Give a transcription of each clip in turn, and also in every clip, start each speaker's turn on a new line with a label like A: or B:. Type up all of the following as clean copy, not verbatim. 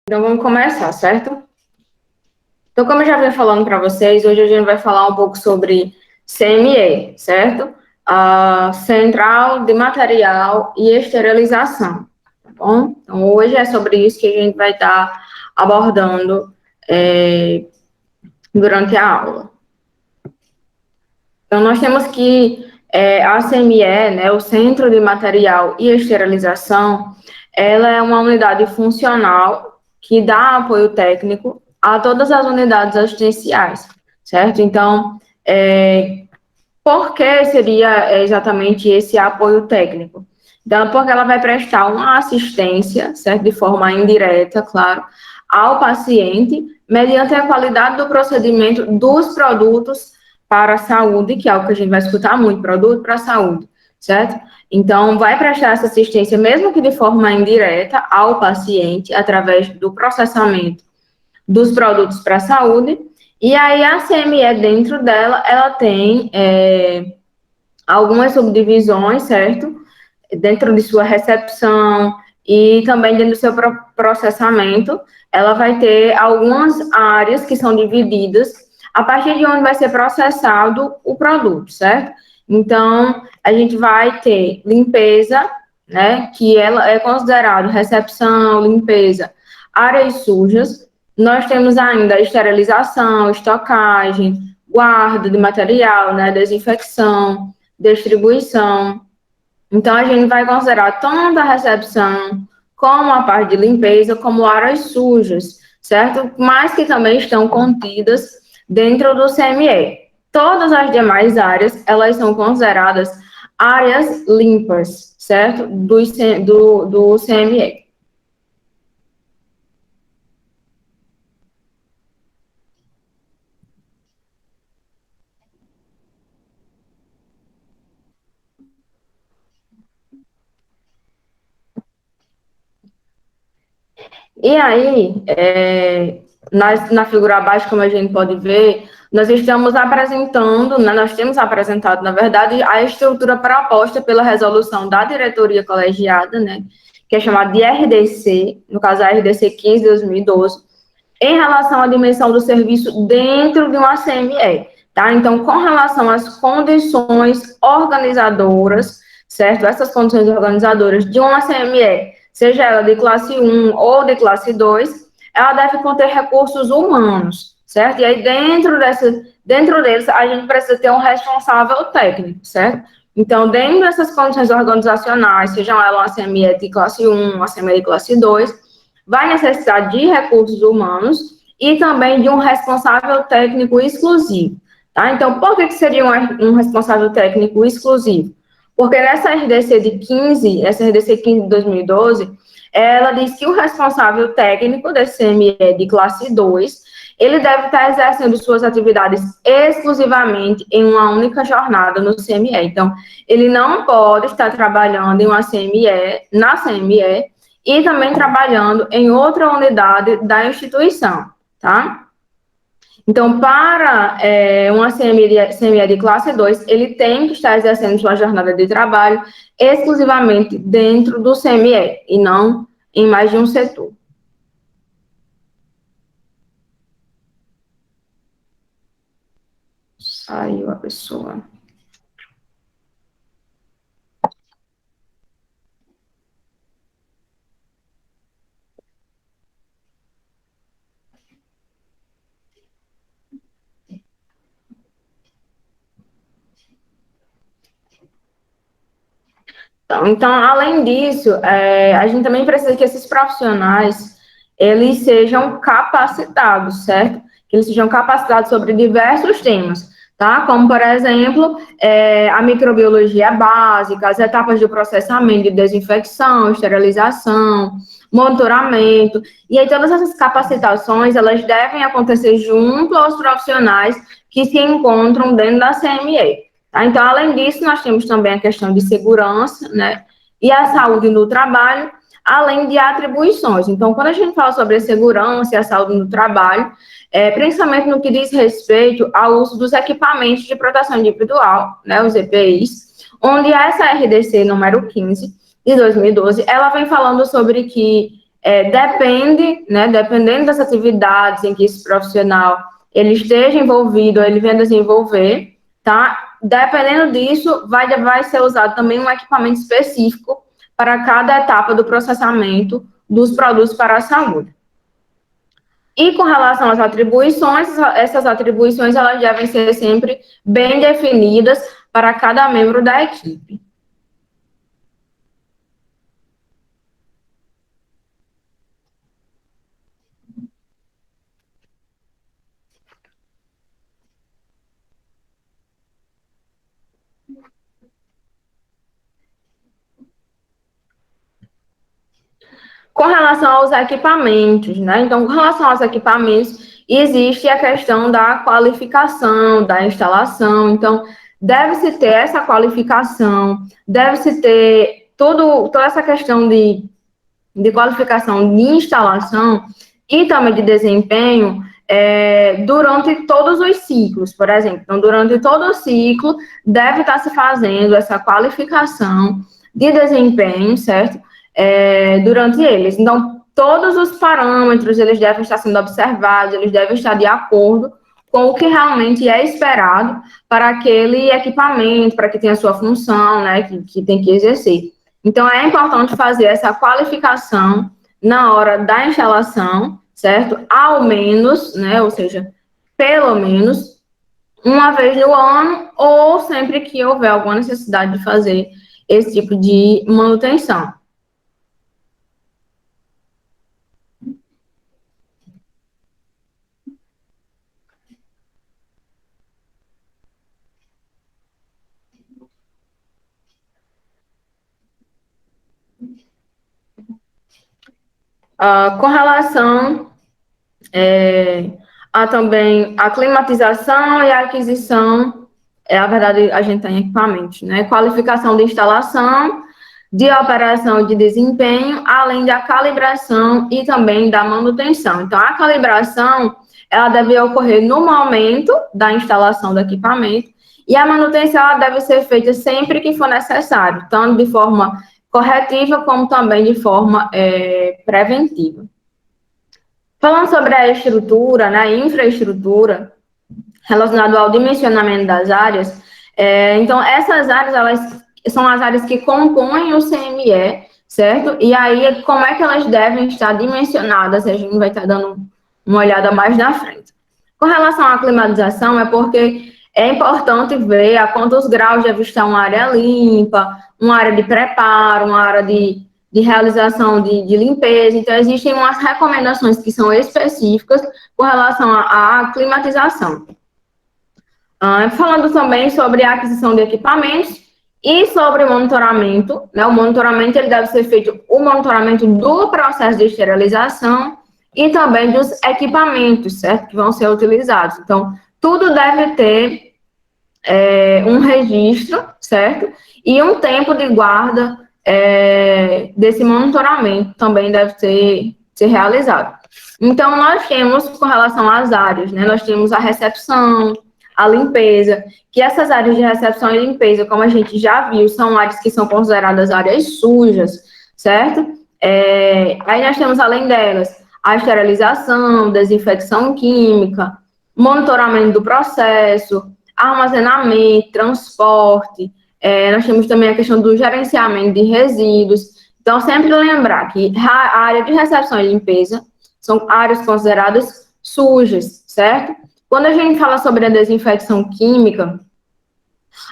A: Então vamos começar, certo? Então, como eu já venho falando para vocês, hoje a gente vai falar um pouco sobre CME, certo? A Central de Material e Esterilização, tá bom? Então, hoje é sobre isso que a gente vai estar abordando durante a aula. Então, nós temos que a CME, né, o Centro de Material e Esterilização, ela é uma unidade funcional que dá apoio técnico a todas as unidades assistenciais, certo? Então, por que seria exatamente esse apoio técnico? Então, porque ela vai prestar uma assistência, certo? De forma indireta, claro, ao paciente, mediante a qualidade do procedimento dos produtos para a saúde, que é algo que a gente vai escutar muito, produto para a saúde, certo? Então, vai prestar essa assistência, mesmo que de forma indireta, ao paciente, através do processamento dos produtos para a saúde, e aí a CME, dentro dela, ela tem algumas subdivisões, certo? Dentro de sua recepção e também dentro do seu processamento, ela vai ter algumas áreas que são divididas a partir de onde vai ser processado o produto, certo? Então, a gente vai ter limpeza, né, que ela é considerado recepção, limpeza, áreas sujas. Nós temos ainda a esterilização, estocagem, guarda de material, né, desinfecção, distribuição. Então, a gente vai considerar tanto a recepção como a parte de limpeza, como áreas sujas, certo? Mas que também estão contidas dentro do CME. Todas as demais áreas, elas são consideradas áreas limpas, certo? Do CME. E aí, na figura abaixo, como a gente pode ver, nós estamos apresentando, né, nós temos apresentado, na verdade, a estrutura proposta pela resolução da diretoria colegiada, né, que é chamada de RDC, no caso a RDC 15 de 2012, em relação à dimensão do serviço dentro de uma CME, tá? Então, com relação às condições organizadoras, certo? Essas condições organizadoras de uma CME, seja ela de classe 1 ou de classe 2, ela deve conter recursos humanos, certo? E aí, dentro deles, a gente precisa ter um responsável técnico, certo? Então, dentro dessas condições organizacionais, seja ela uma CME de classe 1, uma CME de classe 2, vai necessitar de recursos humanos e também de um responsável técnico exclusivo, tá? Então, por que seria um responsável técnico exclusivo? Porque nessa RDC de 15, essa RDC 15 de 2012, ela diz que o responsável técnico desse CME de classe 2, ele deve estar exercendo suas atividades exclusivamente em uma única jornada no CME. Então, ele não pode estar trabalhando em uma CME, na CME, e também trabalhando em outra unidade da instituição, tá? Então, para uma CME de classe 2, ele tem que estar exercendo sua jornada de trabalho exclusivamente dentro do CME e não em mais de um setor. Saiu a pessoa. Então, além disso, a gente também precisa que esses profissionais, eles sejam capacitados, certo? Que eles sejam capacitados sobre diversos temas, tá? Como, por exemplo, a microbiologia básica, as etapas de processamento de desinfecção, esterilização, monitoramento, e aí todas essas capacitações, elas devem acontecer junto aos profissionais que se encontram dentro da CME. Tá? Então, além disso, nós temos também a questão de segurança, né, e a saúde no trabalho, além de atribuições. Então, quando a gente fala sobre a segurança e a saúde no trabalho, principalmente no que diz respeito ao uso dos equipamentos de proteção individual, né, os EPIs, onde essa RDC número 15 de 2012, ela vem falando sobre que Depende, né, dependendo das atividades em que esse profissional ele esteja envolvido, ele venha desenvolver, tá? Dependendo disso, vai ser usado também um equipamento específico para cada etapa do processamento dos produtos para a saúde. E com relação às atribuições, essas atribuições elas devem ser sempre bem definidas para cada membro da equipe. Com relação aos equipamentos, né? Então, com relação aos equipamentos, existe a questão da qualificação, da instalação. Então, deve-se ter essa qualificação, deve-se ter toda essa questão de qualificação de instalação e também de desempenho durante todos os ciclos, por exemplo. Então, durante todo o ciclo, deve estar se fazendo essa qualificação de desempenho, certo? Durante eles. Então, todos os parâmetros, eles devem estar sendo observados, eles devem estar de acordo com o que realmente é esperado para aquele equipamento, para que tenha sua função, né, que tem que exercer. Então, é importante fazer essa qualificação na hora da instalação, certo? Ao menos, né, ou seja, pelo menos uma vez no ano ou sempre que houver alguma necessidade de fazer esse tipo de manutenção. Com relação a também a climatização e a aquisição, na verdade, a gente tem equipamentos, né? Qualificação de instalação, de operação de desempenho, além da calibração e também da manutenção. Então, a calibração, ela deve ocorrer no momento da instalação do equipamento e a manutenção ela deve ser feita sempre que for necessário, tanto de forma corretiva como também de forma preventiva. Falando sobre a estrutura, né, a infraestrutura, relacionado ao dimensionamento das áreas, então essas áreas, elas são as áreas que compõem o CME, certo? E aí, como é que elas devem estar dimensionadas? A gente vai estar dando uma olhada mais na frente. Com relação à climatização, é porque é importante ver a quantos graus deve estar uma área limpa, uma área de preparo, uma área de realização de limpeza. Então, existem umas recomendações que são específicas com relação à climatização. Falando também sobre a aquisição de equipamentos e sobre o monitoramento, né? O monitoramento ele deve ser feito o monitoramento do processo de esterilização e também dos equipamentos, certo? Que vão ser utilizados. Então, tudo deve ter um registro, certo? E um tempo de guarda desse monitoramento também deve ser realizado. Então, nós temos, com relação às áreas, né? Nós temos a recepção, a limpeza, que essas áreas de recepção e limpeza, como a gente já viu, são áreas que são consideradas áreas sujas, certo? Aí nós temos, além delas, a esterilização, desinfecção química, monitoramento do processo, armazenamento, transporte, nós temos também a questão do gerenciamento de resíduos. Então, sempre lembrar que a área de recepção e limpeza são áreas consideradas sujas, certo? Quando a gente fala sobre a desinfecção química,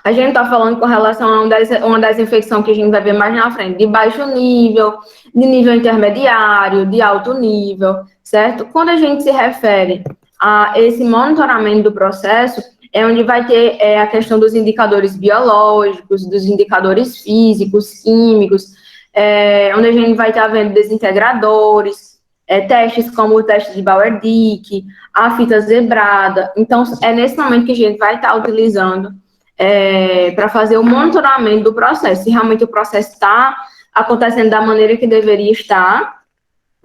A: a gente está falando com relação a uma desinfecção que a gente vai ver mais na frente, de baixo nível, de nível intermediário, de alto nível, certo? Quando a gente se refere a esse monitoramento do processo, é onde vai ter a questão dos indicadores biológicos, dos indicadores físicos, químicos, onde a gente vai estar vendo desintegradores, testes como o teste de Bauer-Dick, a fita zebrada. Então, é nesse momento que a gente vai estar utilizando para fazer o monitoramento do processo, se realmente o processo está acontecendo da maneira que deveria estar.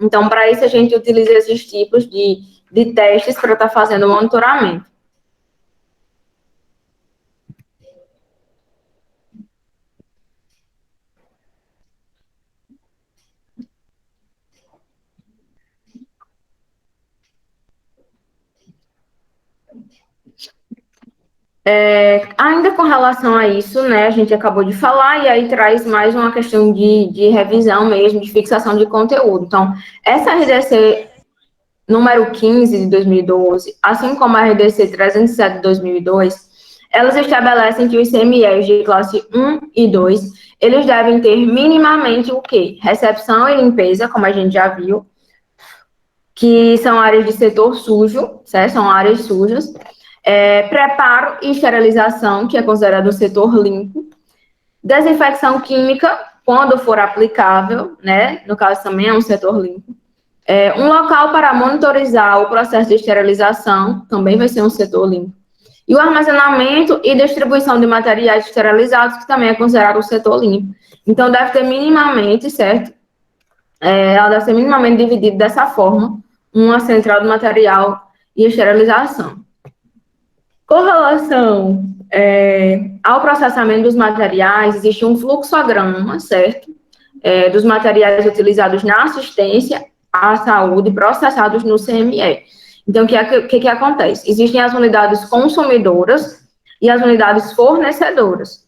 A: Então, para isso, a gente utiliza esses tipos de testes para estar fazendo o monitoramento. Ainda com relação a isso, né, a gente acabou de falar, e aí traz mais uma questão de revisão mesmo, de fixação de conteúdo. Então, essa RDC número 15 de 2012, assim como a RDC 307 de 2002, elas estabelecem que os CMEs de classe 1 e 2, eles devem ter minimamente o quê? Recepção e limpeza, como a gente já viu, que são áreas de setor sujo, certo? São áreas sujas. Preparo e esterilização, que é considerado o setor limpo. Desinfecção química, quando for aplicável, né? No caso também é um setor limpo. Um local para monitorizar o processo de esterilização, também vai ser um setor limpo. E o armazenamento e distribuição de materiais esterilizados, que também é considerado o setor limpo. Então, deve ter minimamente, certo? Ela deve ser minimamente dividida dessa forma, uma central de material e esterilização. Com relação ao processamento dos materiais, existe um fluxograma, certo? Dos materiais utilizados na assistência à saúde processados no CME. Então, o que acontece? Existem as unidades consumidoras e as unidades fornecedoras,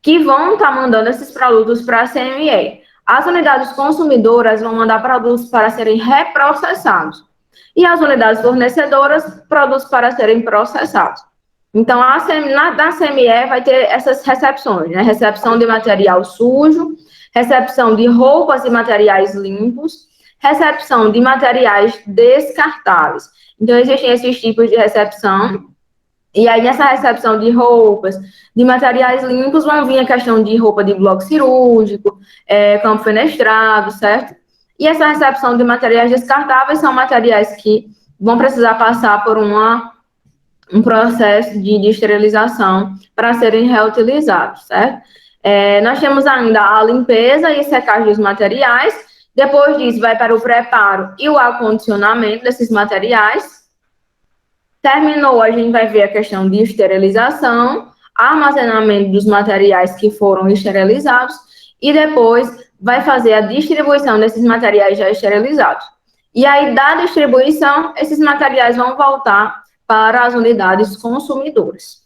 A: que vão estar mandando esses produtos para a CME. As unidades consumidoras vão mandar produtos para serem reprocessados. E as unidades fornecedoras, produtos para serem processados. Então, na CME vai ter essas recepções, né? Recepção de material sujo, recepção de roupas e materiais limpos, recepção de materiais descartáveis. Então, existem esses tipos de recepção. E aí, nessa recepção de roupas, de materiais limpos, vão vir a questão de roupa de bloco cirúrgico, campo fenestrado, certo? E essa recepção de materiais descartáveis são materiais que vão precisar passar por um processo de esterilização para serem reutilizados, certo? Nós temos ainda a limpeza e secagem dos materiais. Depois disso, vai para o preparo e o acondicionamento desses materiais. Terminou, a gente vai ver a questão de esterilização, armazenamento dos materiais que foram esterilizados e depois vai fazer a distribuição desses materiais já esterilizados. E aí, da distribuição, esses materiais vão voltar para as unidades consumidoras.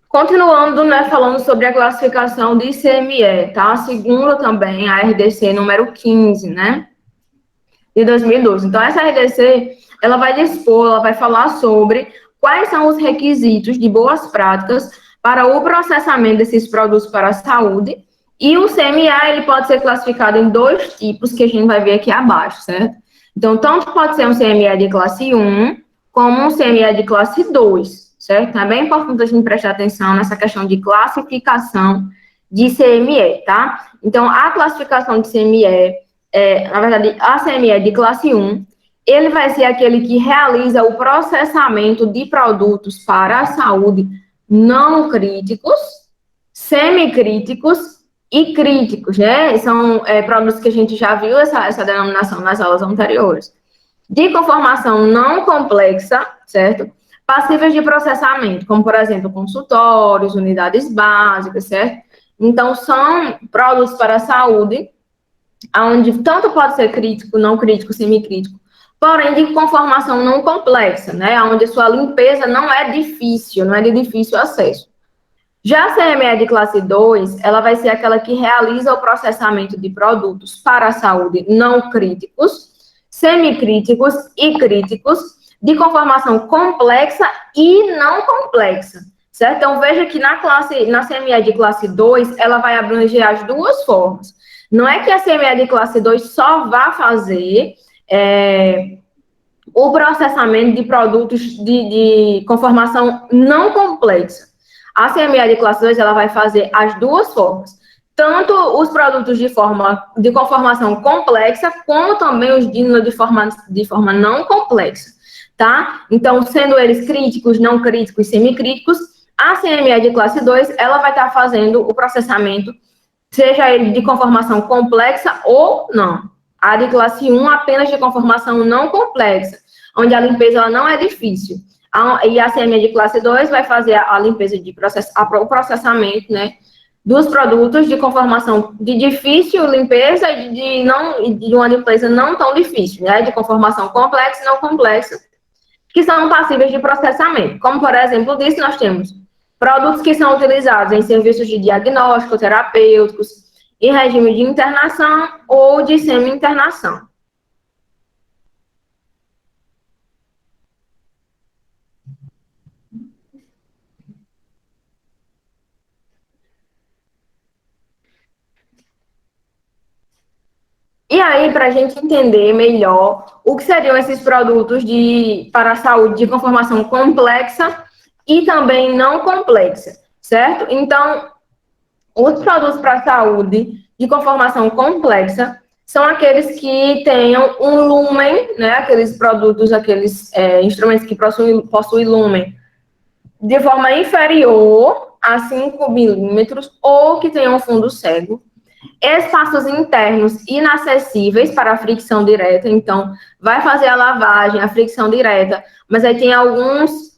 A: Continuando, né, falando sobre a classificação de ICME, tá? Segundo também a RDC número 15, né, de 2012. Então, essa RDC, ela vai dispor, ela vai falar sobre quais são os requisitos de boas práticas para o processamento desses produtos para a saúde, e o CMA, ele pode ser classificado em dois tipos, que a gente vai ver aqui abaixo, certo? Então, tanto pode ser um CMA de classe 1, como um CMA de classe 2, certo? É bem importante a gente prestar atenção nessa questão de classificação de CME, tá? Então, a classificação de CME, na verdade, a CME de classe 1, ele vai ser aquele que realiza o processamento de produtos para a saúde não críticos, semicríticos e críticos, né? São produtos que a gente já viu essa denominação nas aulas anteriores. De conformação não complexa, certo? Passíveis de processamento, como, por exemplo, consultórios, unidades básicas, certo? Então, são produtos para a saúde, onde tanto pode ser crítico, não crítico, semicrítico, porém de conformação não complexa, né? Onde sua limpeza não é difícil, não é de difícil acesso. Já a CME de classe 2, ela vai ser aquela que realiza o processamento de produtos para a saúde não críticos, semicríticos e críticos, de conformação complexa e não complexa, certo? Então, veja que na CME de classe 2, ela vai abranger as duas formas. Não é que a CME de classe 2 só vá fazer o processamento de produtos de conformação não complexa. A CME de classe 2, ela vai fazer as duas formas. Tanto os produtos de conformação complexa, como também os de forma não complexa, tá? Então, sendo eles críticos, não críticos, semicríticos, a CME de classe 2, ela vai estar fazendo o processamento seja ele de conformação complexa ou não. A de classe 1 apenas de conformação não complexa, onde a limpeza ela não é difícil. E a CME de classe 2 vai fazer a limpeza de o processamento, né, dos produtos de conformação de difícil limpeza e de uma limpeza não tão difícil, né, de conformação complexa e não complexa, que são passíveis de processamento. Como, por exemplo, disso, nós temos produtos que são utilizados em serviços de diagnóstico terapêuticos, em regime de internação ou de semi-internação. E aí, para a gente entender melhor o que seriam esses produtos para a saúde de conformação complexa e também não complexa, certo? Então, os produtos para a saúde de conformação complexa são aqueles que tenham um lumen, né? Aqueles produtos, aqueles instrumentos que possuem lumen de forma inferior a 5 milímetros ou que tenham um fundo cego, espaços internos inacessíveis para a fricção direta, então vai fazer a lavagem, a fricção direta, mas aí tem alguns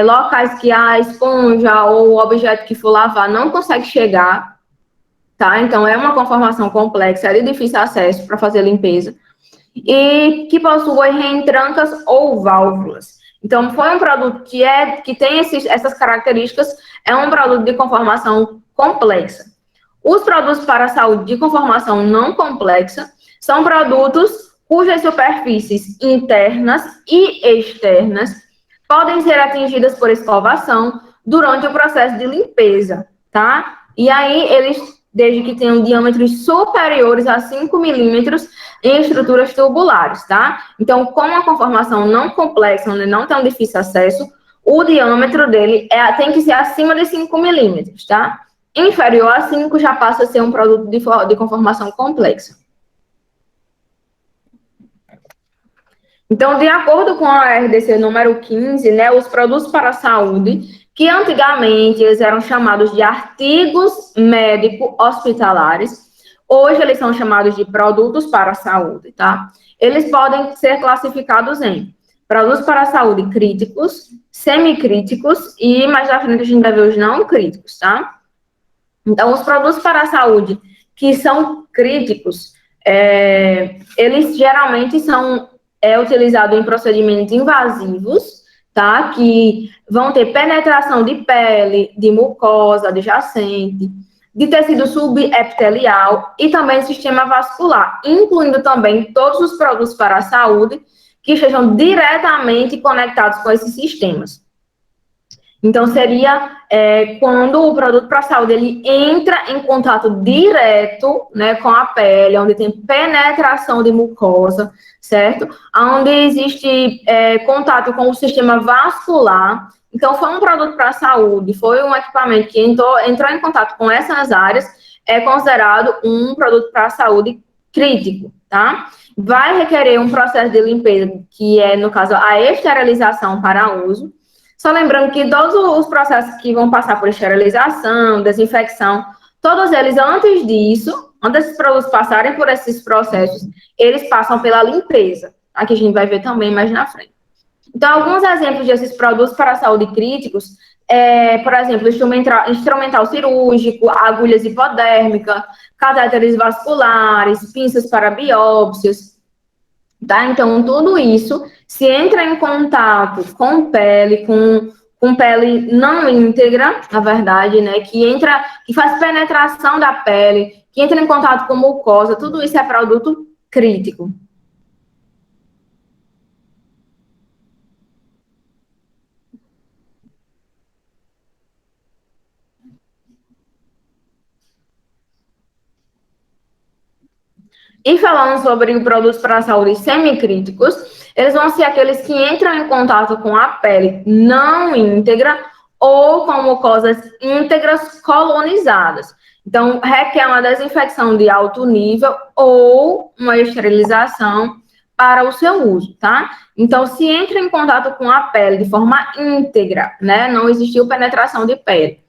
A: locais que a esponja ou o objeto que for lavar não consegue chegar, tá? Então é uma conformação complexa, é de difícil acesso para fazer limpeza, e que possui reentrancas ou válvulas. Então, foi um produto que tem essas características, é um produto de conformação complexa. Os produtos para a saúde de conformação não complexa são produtos cujas superfícies internas e externas podem ser atingidas por escovação durante o processo de limpeza, tá? E aí, eles, desde que tenham diâmetros superiores a 5 milímetros em estruturas tubulares, tá? Então, como a conformação não complexa, onde não tem um difícil acesso, o diâmetro dele tem que ser acima de 5 milímetros, tá? Inferior a 5 já passa a ser um produto de conformação complexa. Então, de acordo com a RDC número 15, né, os produtos para a saúde, que antigamente eles eram chamados de artigos médico-hospitalares, hoje eles são chamados de produtos para a saúde, tá? Eles podem ser classificados em produtos para a saúde críticos, semicríticos e, mais à frente, a gente vai ver os não críticos, tá? Então, os produtos para a saúde que são críticos, eles geralmente são utilizados em procedimentos invasivos, tá? Que vão ter penetração de pele, de mucosa adjacente, de tecido subepitelial e também sistema vascular, incluindo também todos os produtos para a saúde que estejam diretamente conectados com esses sistemas. Então, seria quando o produto para a saúde ele entra em contato direto, né, com a pele, onde tem penetração de mucosa, certo? Onde existe contato com o sistema vascular. Então, foi um produto para a saúde, foi um equipamento que entrou em contato com essas áreas, é considerado um produto para a saúde crítico, tá? Vai requerer um processo de limpeza, que é, no caso, a esterilização para uso. Só lembrando que todos os processos que vão passar por esterilização, desinfecção, todos eles, antes desses produtos passarem por esses processos, eles passam pela limpeza. Aqui a gente vai ver também mais na frente. Então, alguns exemplos desses produtos para a saúde críticos, por exemplo, instrumental cirúrgico, agulhas hipodérmicas, catéteres vasculares, pinças para biópsias, tá? Então, tudo isso, se entra em contato com pele, com pele não íntegra, na verdade, né, que faz penetração da pele, que entra em contato com mucosa, tudo isso é produto crítico. E falando sobre produtos para a saúde semicríticos, eles vão ser aqueles que entram em contato com a pele não íntegra ou com mucosas íntegras colonizadas. Então, requer uma desinfecção de alto nível ou uma esterilização para o seu uso, tá? Então, se entra em contato com a pele de forma íntegra, né? Não existiu penetração de pele.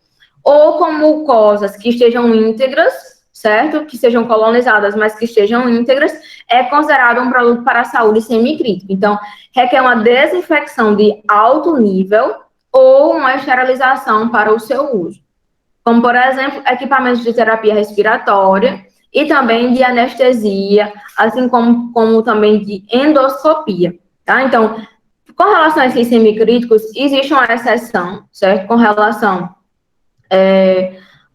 A: Ou com mucosas que estejam íntegras, certo? Que sejam colonizadas, mas que estejam íntegras, é considerado um produto para a saúde semicrítico. Então, requer uma desinfecção de alto nível ou uma esterilização para o seu uso. Como, por exemplo, equipamentos de terapia respiratória e também de anestesia, assim como também de endoscopia, tá? Então, com relação a esses semicríticos, existe uma exceção, certo? Com relação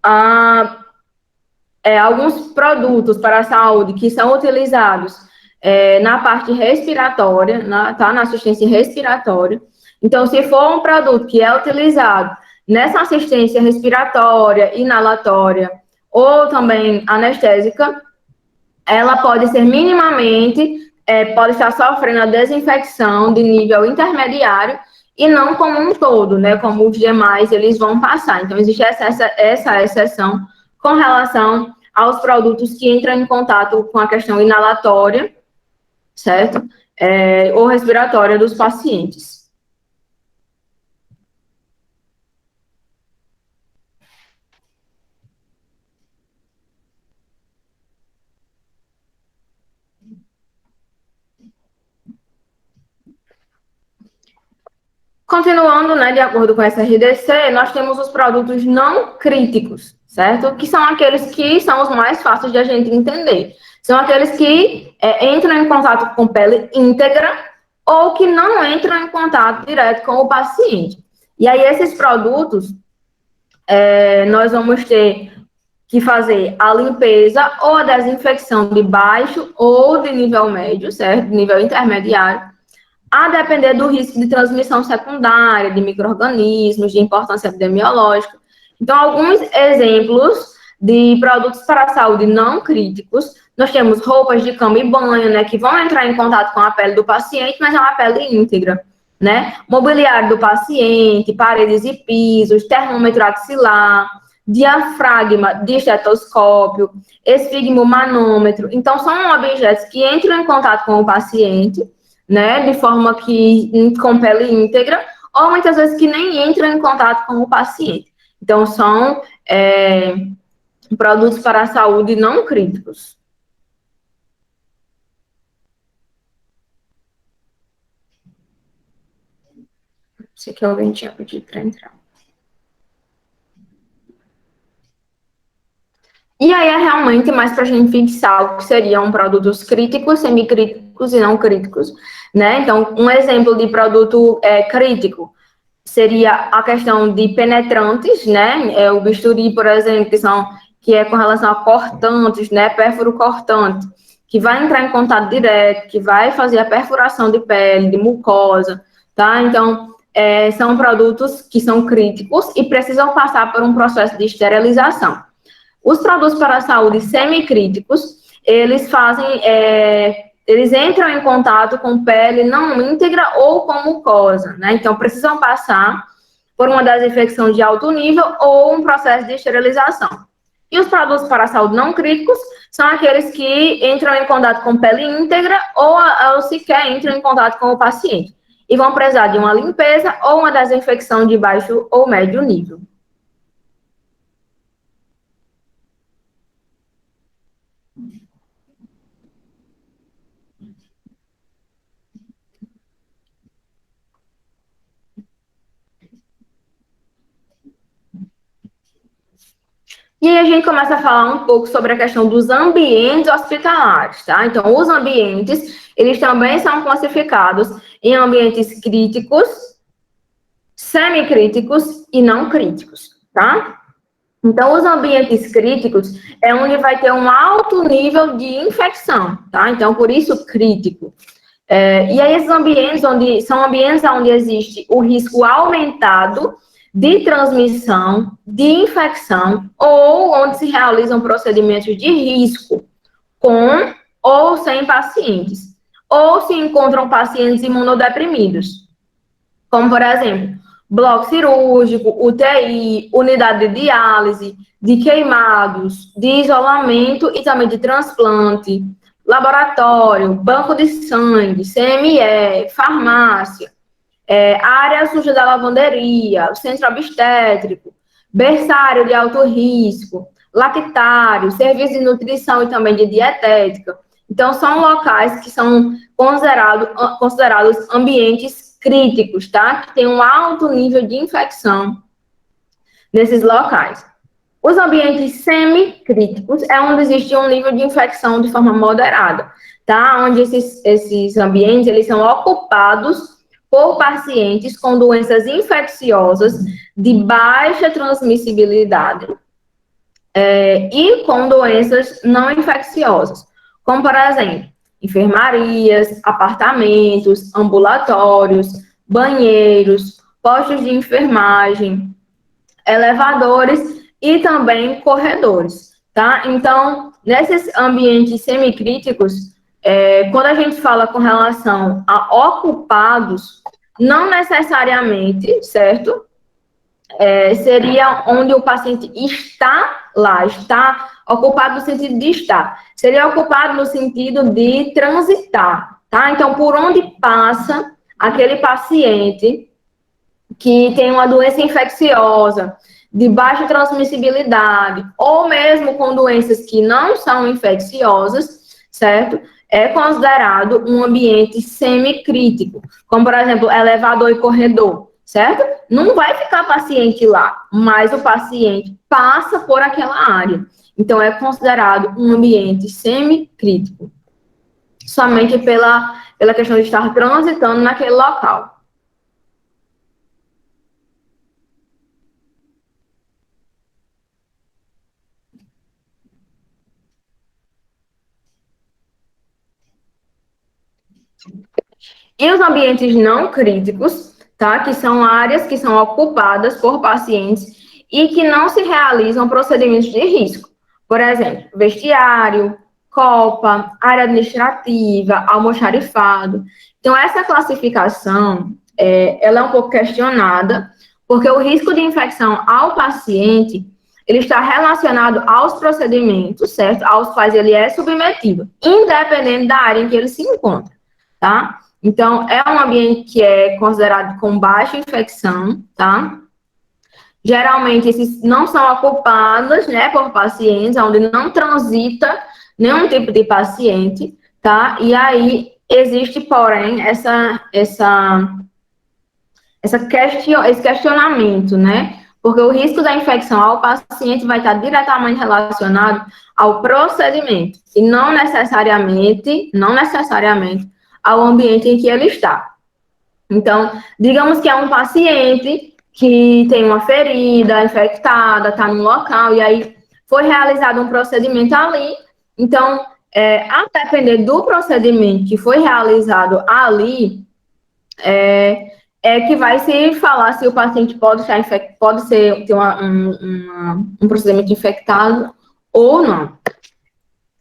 A: a alguns produtos para a saúde que são utilizados na parte respiratória, tá? Na assistência respiratória. Então, se for um produto que é utilizado nessa assistência respiratória, inalatória ou também anestésica, ela pode ser minimamente, pode estar sofrendo a desinfecção de nível intermediário e não como um todo, né? Como os demais eles vão passar. Então, existe essa exceção com relação aos produtos que entram em contato com a questão inalatória, certo? Ou respiratória dos pacientes. Continuando, né, de acordo com essa RDC, nós temos os produtos não críticos, certo? Que são aqueles que são os mais fáceis de a gente entender. São aqueles que entram em contato com pele íntegra ou que não entram em contato direto com o paciente. E aí, esses produtos, nós vamos ter que fazer a limpeza ou a desinfecção de baixo ou de nível médio, certo? De nível intermediário, a depender do risco de transmissão secundária, de micro-organismos, de importância epidemiológica. Então, alguns exemplos de produtos para a saúde não críticos, nós temos roupas de cama e banho, né, que vão entrar em contato com a pele do paciente, mas é uma pele íntegra, né? Mobiliário do paciente, paredes e pisos, termômetro axilar, diafragma de estetoscópio, esfigmomanômetro. Então, são objetos que entram em contato com o paciente, né, de forma que com pele íntegra, ou muitas vezes que nem entram em contato com o paciente. Então, são produtos para a saúde não críticos. Sei que alguém tinha pedido para entrar. E aí é realmente mais para a gente fixar o que seriam produtos críticos, semicríticos e não críticos, né? Então, um exemplo de produto crítico seria a questão de penetrantes, né? O bisturi, por exemplo, que é com relação a cortantes, né? Pérfuro cortante, que vai entrar em contato direto, que vai fazer a perfuração de pele, de mucosa, tá? Então, são produtos que são críticos e precisam passar por um processo de esterilização. Os produtos para a saúde semicríticos, eles eles entram em contato com pele não íntegra ou com mucosa, né? Então, precisam passar por uma desinfecção de alto nível ou um processo de esterilização. E os produtos para a saúde não críticos são aqueles que entram em contato com pele íntegra ou sequer entram em contato com o paciente e vão precisar de uma limpeza ou uma desinfecção de baixo ou médio nível. E aí a gente começa a falar um pouco sobre a questão dos ambientes hospitalares, tá? Então, os ambientes, eles também são classificados em ambientes críticos, semicríticos e não críticos, tá? Então, os ambientes críticos é onde vai ter um alto nível de infecção, tá? Então, por isso, crítico. E aí, esses ambientes são ambientes onde existe o risco aumentado de transmissão, de infecção, ou onde se realizam procedimentos de risco com ou sem pacientes, ou se encontram pacientes imunodeprimidos, como, por exemplo, bloco cirúrgico, UTI, unidade de diálise, de queimados, de isolamento e também de transplante, laboratório, banco de sangue, CME, farmácia, área suja da lavanderia, centro obstétrico, berçário de alto risco, lactários, serviços de nutrição e também de dietética. Então, são locais que são considerados ambientes críticos, tá? Que tem um alto nível de infecção nesses locais. Os ambientes semicríticos é onde existe um nível de infecção de forma moderada, tá? Onde esses ambientes, eles são ocupados por pacientes com doenças infecciosas de baixa transmissibilidade e com doenças não infecciosas, como, por exemplo, enfermarias, apartamentos, ambulatórios, banheiros, postos de enfermagem, elevadores e também corredores, tá? Então, nesses ambientes semicríticos, quando a gente fala com relação a ocupados, não necessariamente, certo? Seria onde o paciente está lá, está ocupado no sentido de estar. Seria ocupado no sentido de transitar, tá? Então, por onde passa aquele paciente que tem uma doença infecciosa, de baixa transmissibilidade, ou mesmo com doenças que não são infecciosas, certo? É considerado um ambiente semicrítico, como, por exemplo, elevador e corredor, certo? Não vai ficar paciente lá, mas o paciente passa por aquela área. Então, é considerado um ambiente semicrítico, somente pela questão de estar transitando naquele local. E os ambientes não críticos, tá? Que são áreas que são ocupadas por pacientes e que não se realizam procedimentos de risco. Por exemplo, vestiário, copa, área administrativa, almoxarifado. Então, essa classificação, ela é um pouco questionada, porque o risco de infecção ao paciente, ele está relacionado aos procedimentos, certo? Aos quais ele é submetido, independente da área em que ele se encontra, tá? Então, é um ambiente que é considerado com baixa infecção, tá? Geralmente, esses não são ocupados, né, por pacientes, onde não transita nenhum tipo de paciente, tá? E aí, existe, porém, esse questionamento, né? Porque o risco da infecção ao paciente vai estar diretamente relacionado ao procedimento, e não necessariamente ao ambiente em que ele está. Então, digamos que é um paciente que tem uma ferida infectada, está no local, e aí foi realizado um procedimento ali. Então, a depender do procedimento que foi realizado ali, que vai se falar se o paciente pode ter um procedimento infectado ou não.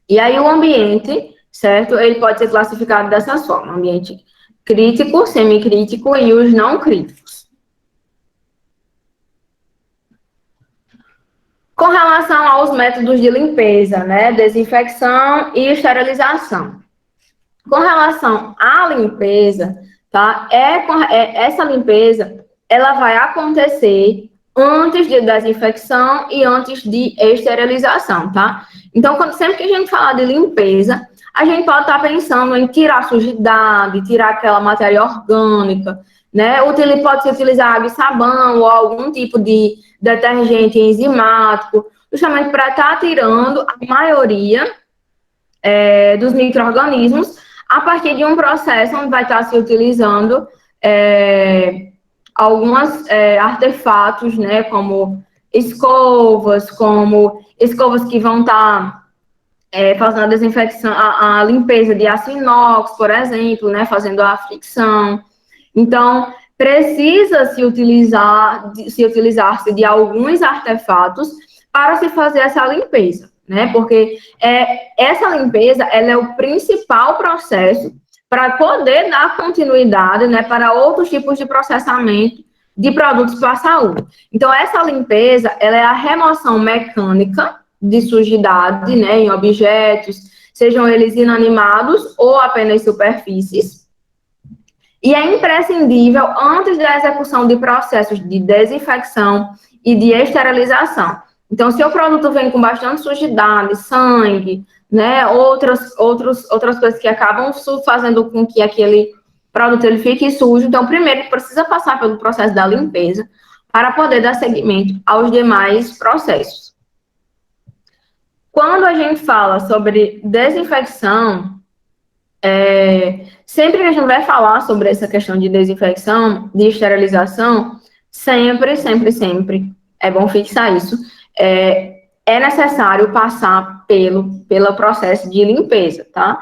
A: E aí o ambiente, certo? Ele pode ser classificado dessa forma: ambiente crítico, semicrítico e os não críticos. Com relação aos métodos de limpeza, né? Desinfecção e esterilização. Com relação à limpeza, tá? Essa limpeza, ela vai acontecer antes de desinfecção e antes de esterilização, tá? Então, sempre que a gente falar de limpeza, a gente pode estar pensando em tirar sujidade, tirar aquela matéria orgânica, né? Pode-se utilizar água e sabão ou algum tipo de detergente enzimático, justamente para estar tirando a maioria dos micro-organismos a partir de um processo onde vai estar se utilizando alguns artefatos, né, como escovas que vão estar fazendo a desinfecção, a limpeza de aço inox, por exemplo, né, fazendo a fricção. Então, precisa se utilizar-se de alguns artefatos para se fazer essa limpeza, né? Porque essa limpeza, ela é o principal processo para poder dar continuidade, né, para outros tipos de processamento de produtos para a saúde. Então, essa limpeza, ela é a remoção mecânica de sujidade, né, em objetos, sejam eles inanimados ou apenas superfícies. E é imprescindível antes da execução de processos de desinfecção e de esterilização, Então, se o produto vem com bastante sujidade, sangue, né, outras coisas que acabam fazendo com que aquele produto ele fique sujo, então, primeiro, precisa passar pelo processo da limpeza para poder dar seguimento aos demais processos. Quando a gente fala sobre desinfecção, sempre que a gente vai falar sobre essa questão de desinfecção, de esterilização, sempre é bom fixar isso, é necessário passar pelo processo de limpeza, tá?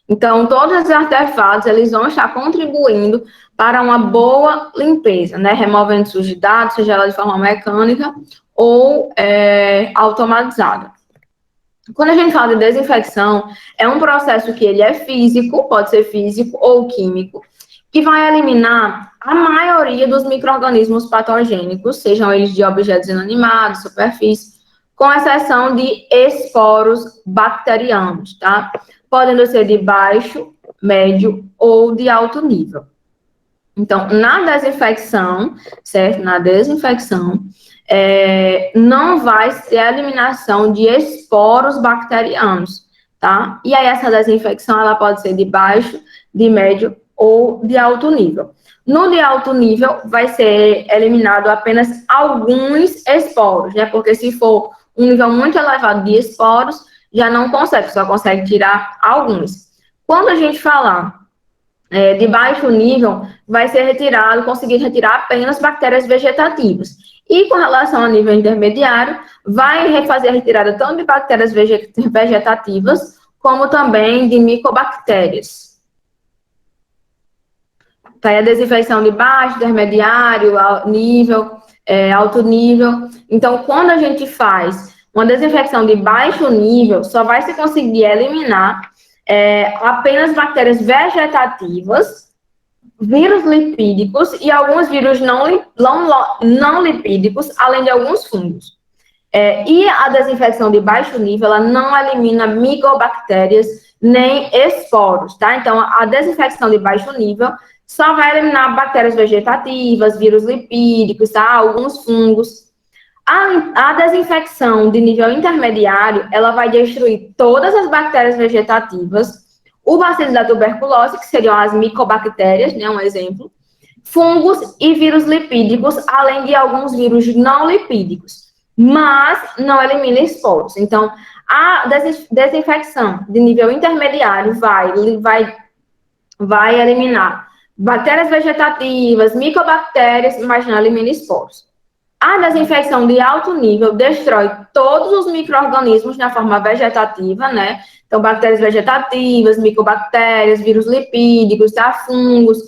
A: Então, todos os artefatos, eles vão estar contribuindo para uma boa limpeza, né? Removendo sujidade, seja ela de forma mecânica ou automatizada. Quando a gente fala de desinfecção, é um processo que ele é físico, pode ser físico ou químico, que vai eliminar a maioria dos micro-organismos patogênicos, sejam eles de objetos inanimados, superfície, com exceção de esporos bacterianos, tá? Podendo ser de baixo, médio ou de alto nível. Então, na desinfecção, certo? Na desinfecção, não vai ser a eliminação de esporos bacterianos, tá? E aí, essa desinfecção, ela pode ser de baixo, de médio ou de alto nível. No de alto nível, vai ser eliminado apenas alguns esporos, né? Porque se for um nível muito elevado de esporos, já não consegue, só consegue tirar alguns. Quando a gente falar de baixo nível, vai ser conseguir retirar apenas bactérias vegetativas. E com relação ao nível intermediário, vai fazer a retirada tanto de bactérias vegetativas, como também de micobactérias. Tá aí a desinfecção de baixo, intermediário, nível, alto nível. Então, quando a gente faz uma desinfecção de baixo nível, só vai se conseguir eliminar apenas bactérias vegetativas, vírus lipídicos e alguns vírus não lipídicos, além de alguns fungos. E a desinfecção de baixo nível, ela não elimina micobactérias nem esporos, tá? Então, a desinfecção de baixo nível só vai eliminar bactérias vegetativas, vírus lipídicos, tá? Alguns fungos. A desinfecção de nível intermediário, ela vai destruir todas as bactérias vegetativas, o bacilo da tuberculose, que seriam as micobactérias, né, um exemplo, fungos e vírus lipídicos, além de alguns vírus não lipídicos, mas não elimina esporos. Então, a desinfecção de nível intermediário vai eliminar bactérias vegetativas, micobactérias, mas não elimina esporos. A desinfecção de alto nível destrói todos os micro-organismos na forma vegetativa, né? Então, bactérias vegetativas, micobactérias, vírus lipídicos, fungos.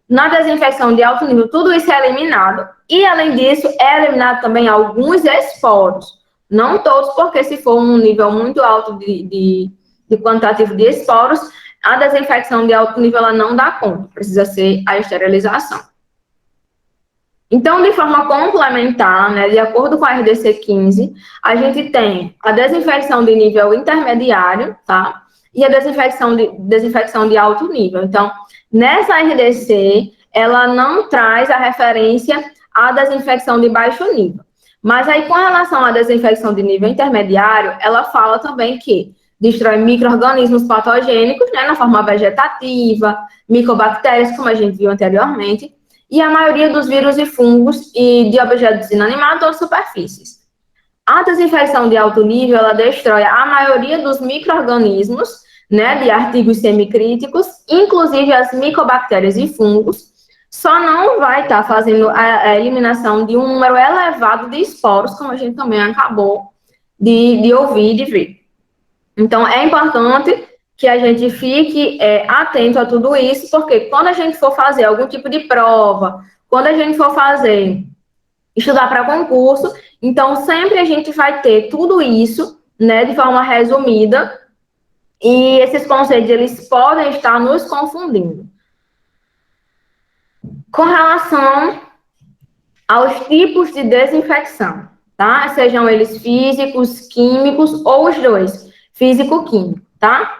A: Na desinfecção de alto nível, tudo isso é eliminado. E, além disso, é eliminado também alguns esporos. Não todos, porque se for um nível muito alto de quantitativo de esporos, a desinfecção de alto nível ela não dá conta. Precisa ser a esterilização. Então, de forma complementar, né, de acordo com a RDC 15, a gente tem a desinfecção de nível intermediário, tá? E a desinfecção de alto nível. Então, nessa RDC, ela não traz a referência à desinfecção de baixo nível. Mas aí, com relação à desinfecção de nível intermediário, ela fala também que destrói micro-organismos patogênicos, né, na forma vegetativa, micobactérias, como a gente viu anteriormente, e a maioria dos vírus e fungos e de objetos inanimados ou superfícies. A desinfecção de alto nível, ela destrói a maioria dos micro-organismos, né, de artigos semicríticos, inclusive as micobactérias e fungos, só não vai estar fazendo a eliminação de um número elevado de esporos, como a gente também acabou de ouvir e de ver. Então, é importante que a gente fique atento a tudo isso, porque quando a gente for fazer algum tipo de prova, quando a gente for estudar para concurso, então sempre a gente vai ter tudo isso, né, de forma resumida, e esses conceitos, eles podem estar nos confundindo. Com relação aos tipos de desinfecção, tá? Sejam eles físicos, químicos ou os dois, físico-químico, tá?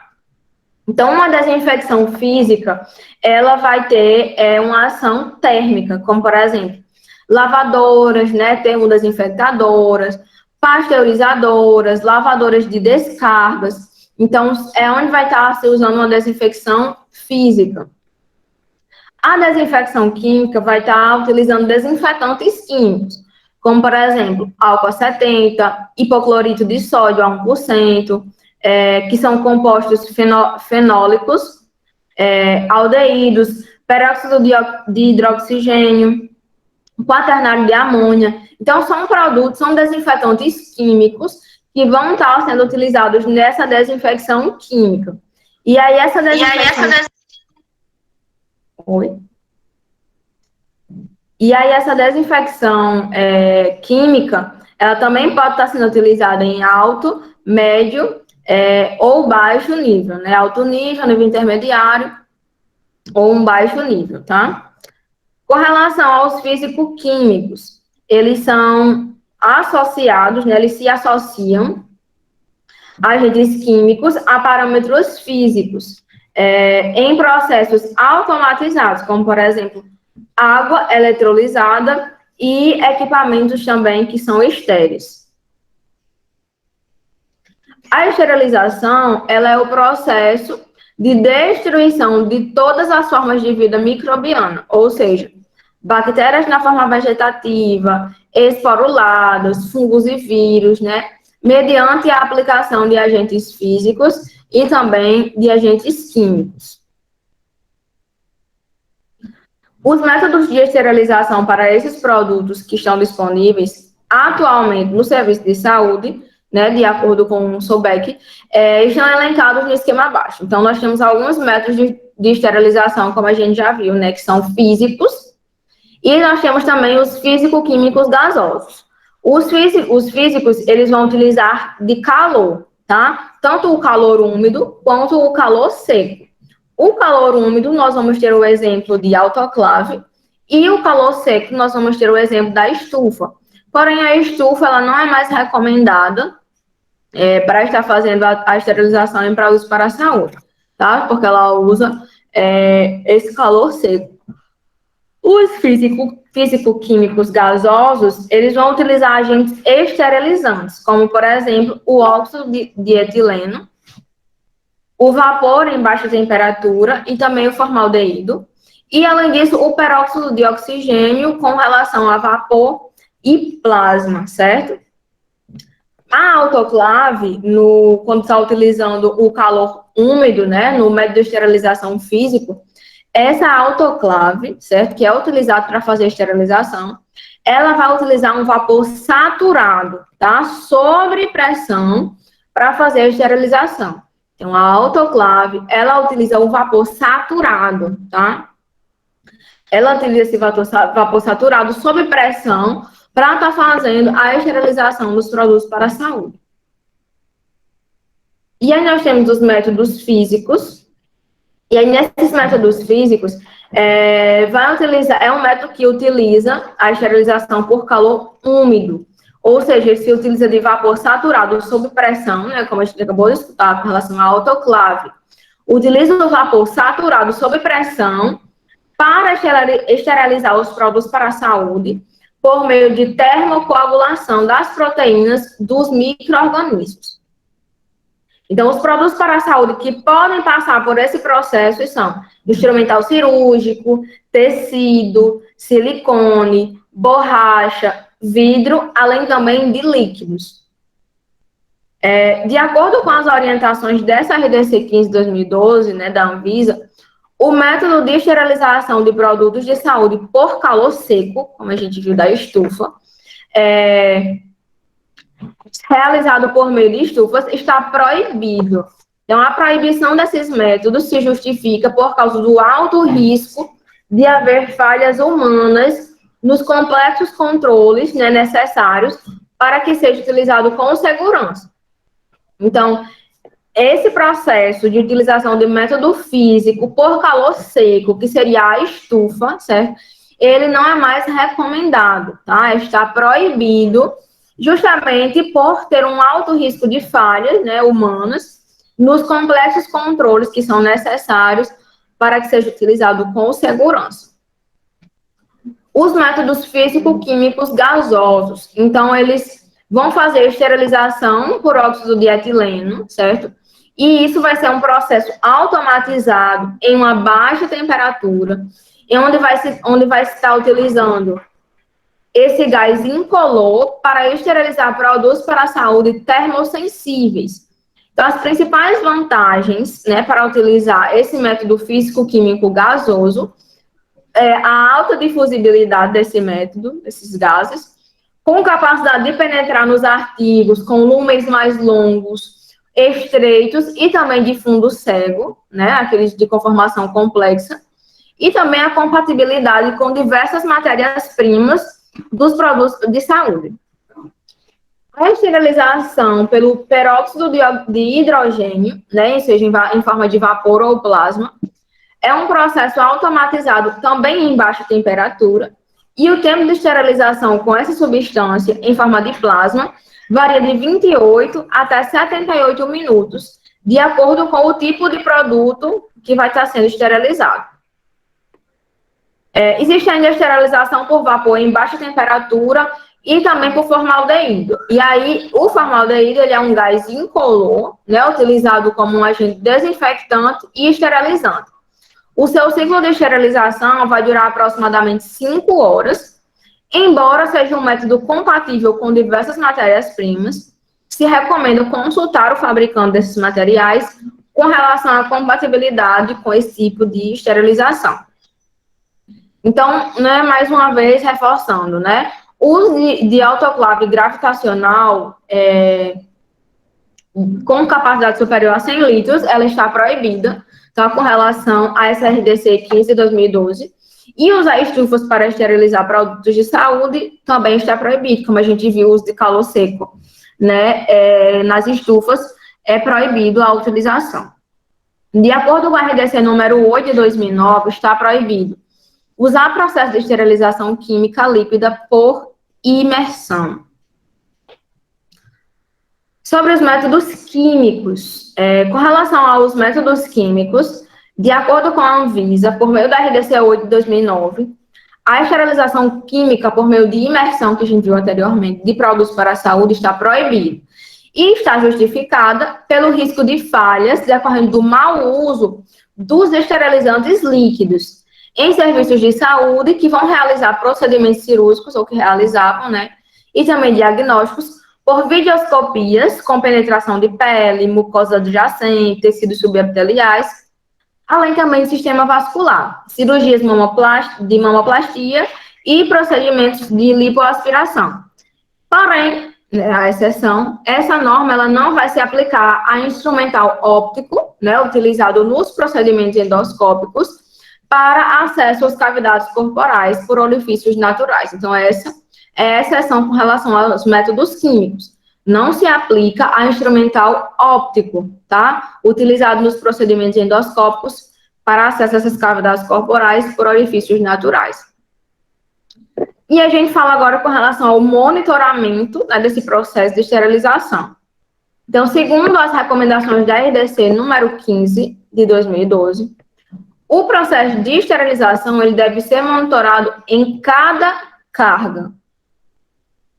A: Então, uma desinfecção física, ela vai ter uma ação térmica, como, por exemplo, lavadoras, né, termodesinfectadoras, pasteurizadoras, lavadoras de descargas. Então, é onde vai estar se usando uma desinfecção física. A desinfecção química vai estar utilizando desinfetantes químicos, como, por exemplo, álcool 70, hipoclorito de sódio a 1%, que são compostos fenólicos, aldeídos, peróxido de hidroxigênio, quaternário de amônia. Então, são produtos, são desinfetantes químicos que vão estar sendo utilizados nessa desinfecção química. E aí, essa desinfecção... Oi? E aí, essa desinfecção química, ela também pode estar sendo utilizada em alto, médio ou baixo nível, né? Alto nível, nível intermediário ou um baixo nível, tá? Com relação aos físico-químicos, eles são associados, né? Eles se associam a agentes químicos a parâmetros físicos em processos automatizados, como, por exemplo, água eletrolizada e equipamentos também que são estéreis. A esterilização, ela é o processo de destruição de todas as formas de vida microbiana, ou seja, bactérias na forma vegetativa, esporulados, fungos e vírus, né? Mediante a aplicação de agentes físicos e também de agentes químicos. Os métodos de esterilização para esses produtos que estão disponíveis atualmente no serviço de saúde, né, de acordo com o SOBEC, estão elencados no esquema abaixo. Então, nós temos alguns métodos de esterilização, como a gente já viu, né, que são físicos, e nós temos também os físico-químicos gasosos. Os físicos, eles vão utilizar de calor, tá? Tanto o calor úmido quanto o calor seco. O calor úmido, nós vamos ter o exemplo de autoclave, e o calor seco, nós vamos ter o exemplo da estufa. Porém, a estufa, ela não é mais recomendada para estar fazendo a esterilização e para uso para a saúde, tá? Porque ela usa esse calor seco. Os físico-químicos gasosos, eles vão utilizar agentes esterilizantes, como, por exemplo, o óxido de etileno, o vapor em baixa temperatura e também o formaldeído. E, além disso, o peróxido de oxigênio com relação a vapor e plasma, certo? A autoclave, quando está utilizando o calor úmido, né, no método de esterilização físico, essa autoclave, certo, que é utilizado para fazer a esterilização, ela vai utilizar um vapor saturado, tá, sobre pressão para fazer a esterilização. Então, a autoclave, ela utiliza o vapor saturado, tá? Ela utiliza esse vapor saturado sob pressão para estar fazendo a esterilização dos produtos para a saúde. E aí nós temos os métodos físicos. E aí, nesses métodos físicos, é um método que utiliza a esterilização por calor úmido. Ou seja, se utiliza de vapor saturado sob pressão, né, como a gente acabou de escutar com relação à autoclave. Utiliza o vapor saturado sob pressão para esterilizar os produtos para a saúde por meio de termocoagulação das proteínas dos micro-organismos. Então, os produtos para a saúde que podem passar por esse processo são instrumental cirúrgico, tecido, silicone, borracha, vidro, além também de líquidos. De acordo com as orientações dessa RDC 15/2012, né, da Anvisa, o método de esterilização de produtos de saúde por calor seco, como a gente viu da estufa, realizado por meio de estufas, está proibido. Então, a proibição desses métodos se justifica por causa do alto risco de haver falhas humanas nos complexos controles, né, necessários para que seja utilizado com segurança. Então, esse processo de utilização de método físico por calor seco, que seria a estufa, certo? Ele não é mais recomendado, tá? Está proibido, justamente por ter um alto risco de falhas, né, humanas nos complexos controles que são necessários para que seja utilizado com segurança. Os métodos físico-químicos gasosos, então, eles vão fazer esterilização por óxido de etileno, certo? E isso vai ser um processo automatizado em uma baixa temperatura, onde vai se estar utilizando esse gás incolor para esterilizar produtos para a saúde termossensíveis. Então, as principais vantagens, né, para utilizar esse método físico-químico gasoso é a alta difusibilidade desse método, desses gases, com capacidade de penetrar nos artigos, com lúmenes mais longos, estreitos e também de fundo cego, né, aqueles de conformação complexa, e também a compatibilidade com diversas matérias-primas dos produtos de saúde. A esterilização pelo peróxido de hidrogênio, né, seja em forma de vapor ou plasma, é um processo automatizado também em baixa temperatura, e o tempo de esterilização com essa substância em forma de plasma varia de 28 até 78 minutos, de acordo com o tipo de produto que vai estar sendo esterilizado. Existe ainda a esterilização por vapor em baixa temperatura e também por formaldeído. E aí, o formaldeído ele é um gás incolor, né, utilizado como um agente desinfectante e esterilizante. O seu ciclo de esterilização vai durar aproximadamente 5 horas, embora seja um método compatível com diversas matérias-primas. Se recomenda consultar o fabricante desses materiais com relação à compatibilidade com esse tipo de esterilização. Então, né, mais uma vez, reforçando, né, o uso de autoclave gravitacional com capacidade superior a 100 litros, ela está proibida, tá, com relação à SRDC 15 de 2012, e usar estufas para esterilizar produtos de saúde também está proibido, como a gente viu o uso de calor seco, né, nas estufas é proibido a utilização. De acordo com a RDC número 8 de 2009, está proibido usar processo de esterilização química líquida por imersão. Sobre os métodos químicos, com relação aos métodos químicos, de acordo com a Anvisa, por meio da RDC 8 de 2009, a esterilização química por meio de imersão, que a gente viu anteriormente, de produtos para a saúde está proibida e está justificada pelo risco de falhas decorrendo do mau uso dos esterilizantes líquidos em serviços de saúde que vão realizar procedimentos cirúrgicos, ou que realizavam, né, e também diagnósticos por videoscopias com penetração de pele, mucosa adjacente, tecidos subepiteliais, além também do sistema vascular, cirurgias de mamoplastia e procedimentos de lipoaspiração. Porém, a exceção, essa norma ela não vai se aplicar a instrumental óptico, né, utilizado nos procedimentos endoscópicos, para acesso às cavidades corporais por orifícios naturais. Então, essa é a exceção com relação aos métodos químicos. Não se aplica a instrumental óptico, tá? Utilizado nos procedimentos endoscópicos para acesso a essas cavidades corporais por orifícios naturais. E a gente fala agora com relação ao monitoramento, né, desse processo de esterilização. Então, segundo as recomendações da RDC número 15 de 2012, o processo de esterilização ele deve ser monitorado em cada carga,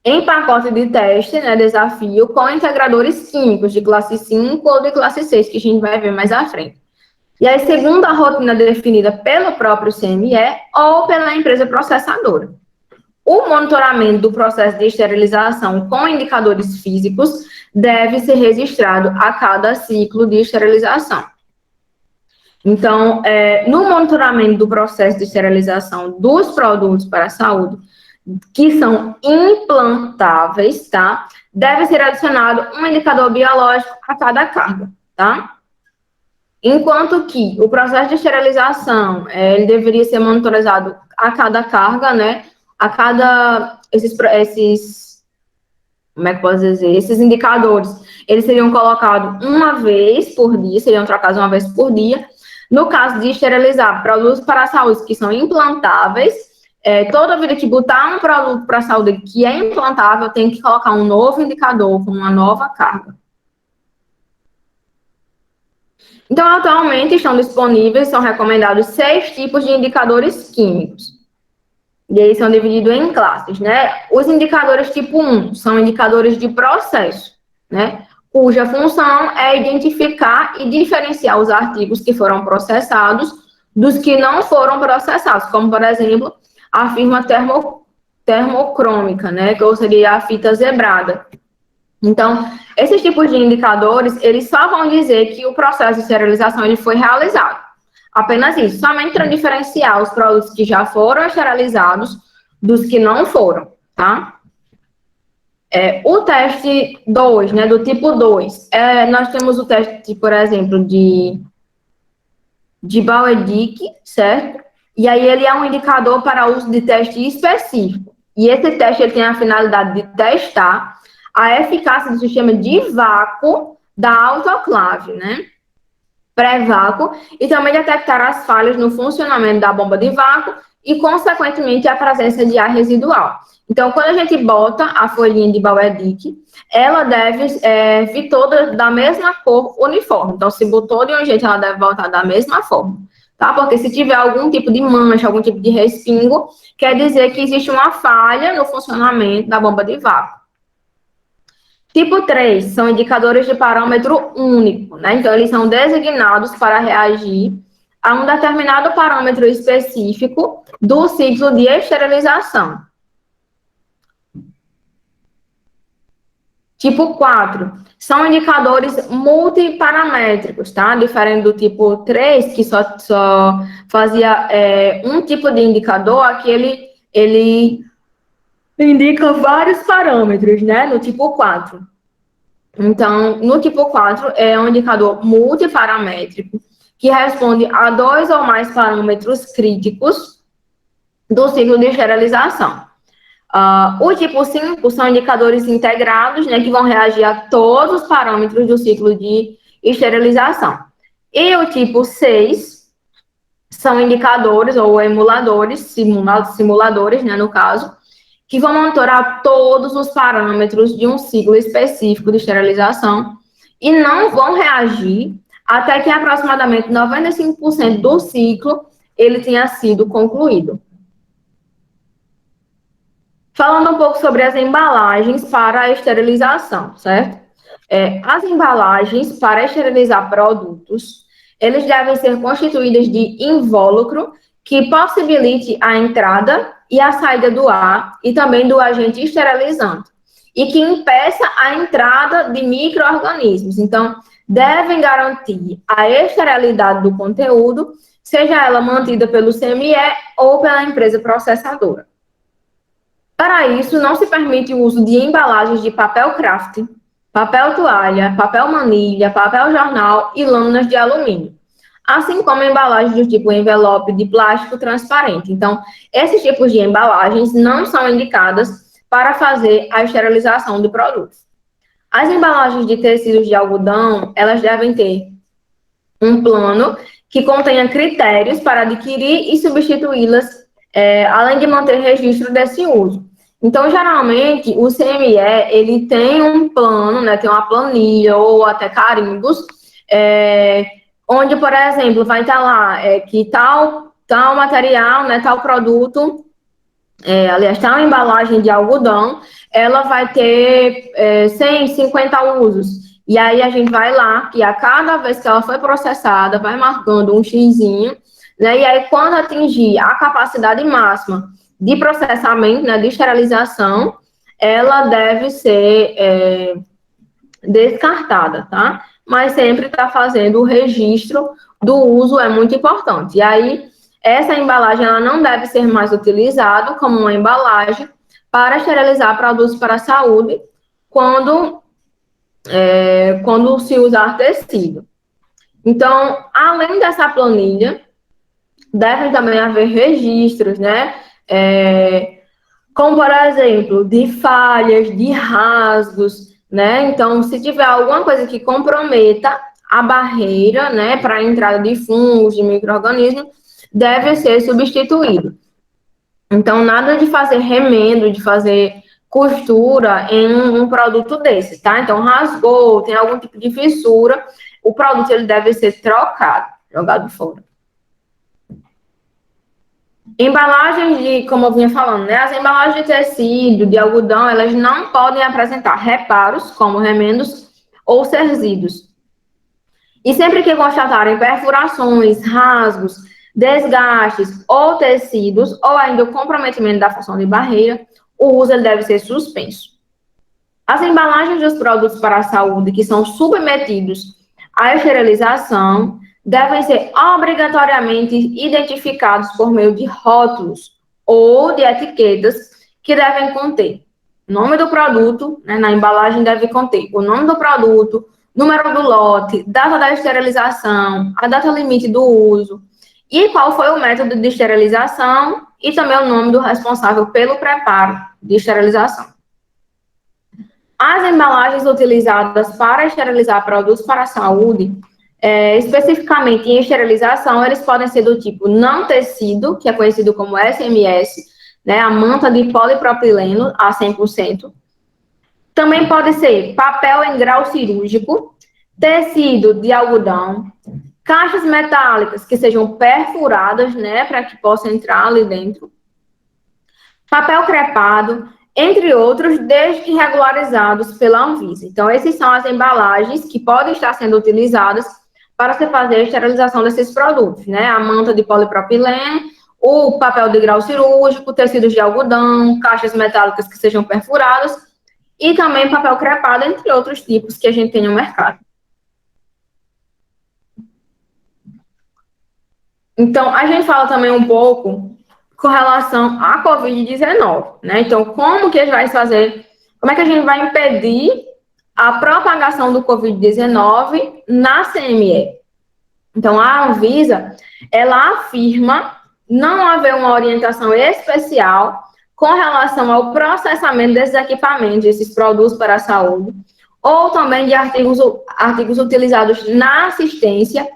A: em pacote de teste, né, desafio, com integradores químicos de classe 5 ou de classe 6, que a gente vai ver mais à frente. E aí, segundo a rotina definida pelo próprio CME ou pela empresa processadora. O monitoramento do processo de esterilização com indicadores físicos deve ser registrado a cada ciclo de esterilização. Então, no monitoramento do processo de esterilização dos produtos para a saúde, que são implantáveis, tá? Deve ser adicionado um indicador biológico a cada carga, tá? Enquanto que o processo de esterilização, ele deveria ser monitorizado a cada carga, né? A cada, como é que posso dizer? Esses indicadores, eles seriam colocados uma vez por dia, seriam trocados uma vez por dia. No caso de esterilizar produtos para a saúde que são implantáveis, toda vida que botar um produto para a saúde que é implantável, tem que colocar um novo indicador com uma nova carga. Então, atualmente estão disponíveis, são recomendados 6 tipos de indicadores químicos. E eles são divididos em classes, né? Os indicadores tipo 1 são indicadores de processo, né? Cuja função é identificar e diferenciar os artigos que foram processados dos que não foram processados, como, por exemplo, a firma termocrômica, né? Que seria a fita zebrada. Então, esses tipos de indicadores, eles só vão dizer que o processo de esterilização ele foi realizado. Apenas isso, somente para diferenciar os produtos que já foram esterilizados dos que não foram, tá? O teste 2, né, do tipo 2, nós temos o teste, por exemplo, de Bauer-Dick, certo? E aí ele é um indicador para uso de teste específico. E esse teste ele tem a finalidade de testar a eficácia do sistema de vácuo da autoclave, né? Pré-vácuo, e também detectar as falhas no funcionamento da bomba de vácuo e, consequentemente, a presença de ar residual. Então, quando a gente bota a folhinha de Bauer-Dick, ela deve vir toda da mesma cor uniforme. Então, se botou de um jeito, ela deve voltar da mesma forma, tá? Porque se tiver algum tipo de mancha, algum tipo de respingo, quer dizer que existe uma falha no funcionamento da bomba de vácuo. Tipo 3 são indicadores de parâmetro único, né? Então, eles são designados para reagir a um determinado parâmetro específico do ciclo de esterilização. Tipo 4 são indicadores multiparamétricos, tá? Diferente do tipo 3, que só fazia um tipo de indicador, aqui ele indica vários parâmetros, né? No tipo 4. Então, no tipo 4, é um indicador multiparamétrico que responde a 2 ou mais parâmetros críticos do ciclo de esterilização. O tipo 5 são indicadores integrados, né, que vão reagir a todos os parâmetros do ciclo de esterilização. E o tipo 6 são indicadores ou emuladores, simuladores, né, no caso, que vão monitorar todos os parâmetros de um ciclo específico de esterilização e não vão reagir até que aproximadamente 95% do ciclo ele tenha sido concluído. Falando um pouco sobre as embalagens para a esterilização, certo? As embalagens para esterilizar produtos, eles devem ser constituídas de invólucro que possibilite a entrada e a saída do ar e também do agente esterilizante e que impeça a entrada de micro-organismos. Então, devem garantir a esterilidade do conteúdo, seja ela mantida pelo CME ou pela empresa processadora. Para isso, não se permite o uso de embalagens de papel craft, papel toalha, papel manilha, papel jornal e lâminas de alumínio, assim como embalagens do tipo envelope de plástico transparente. Então, esses tipos de embalagens não são indicadas para fazer a esterilização de produtos. As embalagens de tecidos de algodão, elas devem ter um plano que contenha critérios para adquirir e substituí-las, além de manter registro desse uso. Então, geralmente, o CME, ele tem um plano, né, tem uma planilha ou até carimbos, onde, por exemplo, vai estar lá que tal material, né, tal produto, aliás, tal embalagem de algodão, ela vai ter 150 usos. E aí a gente vai lá, e a cada vez que ela foi processada, vai marcando um xizinho, né, e aí quando atingir a capacidade máxima de processamento, né, de esterilização, ela deve ser descartada, tá? Mas sempre está fazendo o registro do uso, é muito importante. E aí, essa embalagem ela não deve ser mais utilizada como uma embalagem para esterilizar produtos para a saúde quando se usar tecido. Então, além dessa planilha, devem também haver registros, né? Como, por exemplo, de falhas, de rasgos, né? Então, se tiver alguma coisa que comprometa a barreira, né, para a entrada de fungos, de micro-organismos, deve ser substituído. Então, nada de fazer remendo, de fazer costura em um produto desse, tá? Então, rasgou, tem algum tipo de fissura, o produto ele deve ser trocado, jogado fora. Embalagens de, como eu vinha falando, né? As embalagens de tecido, de algodão, elas não podem apresentar reparos, como remendos ou resíduos. E sempre que constatarem perfurações, rasgos, desgastes ou tecidos, ou ainda o comprometimento da função de barreira, o uso deve ser suspenso. As embalagens dos produtos para a saúde que são submetidos à esterilização devem ser obrigatoriamente identificados por meio de rótulos ou de etiquetas que devem conter o nome do produto, né, na embalagem deve conter o nome do produto, número do lote, data da esterilização, a data limite do uso e qual foi o método de esterilização e também o nome do responsável pelo preparo de esterilização. As embalagens utilizadas para esterilizar produtos para a saúde, especificamente em esterilização, eles podem ser do tipo não tecido, que é conhecido como SMS, né, a manta de polipropileno a 100%. Também pode ser papel em grau cirúrgico, tecido de algodão, caixas metálicas que sejam perfuradas, né, para que possa entrar ali dentro, papel crepado, entre outros, desde que regularizados pela Anvisa. Então, essas são as embalagens que podem estar sendo utilizadas para se fazer a esterilização desses produtos, né? A manta de polipropileno, o papel de grau cirúrgico, tecidos de algodão, caixas metálicas que sejam perfuradas e também papel crepado, entre outros tipos que a gente tem no mercado. Então, a gente fala também um pouco com relação à Covid-19, né? Então, como que a gente vai fazer, como é que a gente vai impedir a propagação do Covid-19 na CME? Então, a Anvisa, ela afirma não haver uma orientação especial com relação ao processamento desses equipamentos, esses produtos para a saúde, ou também de artigos utilizados na assistência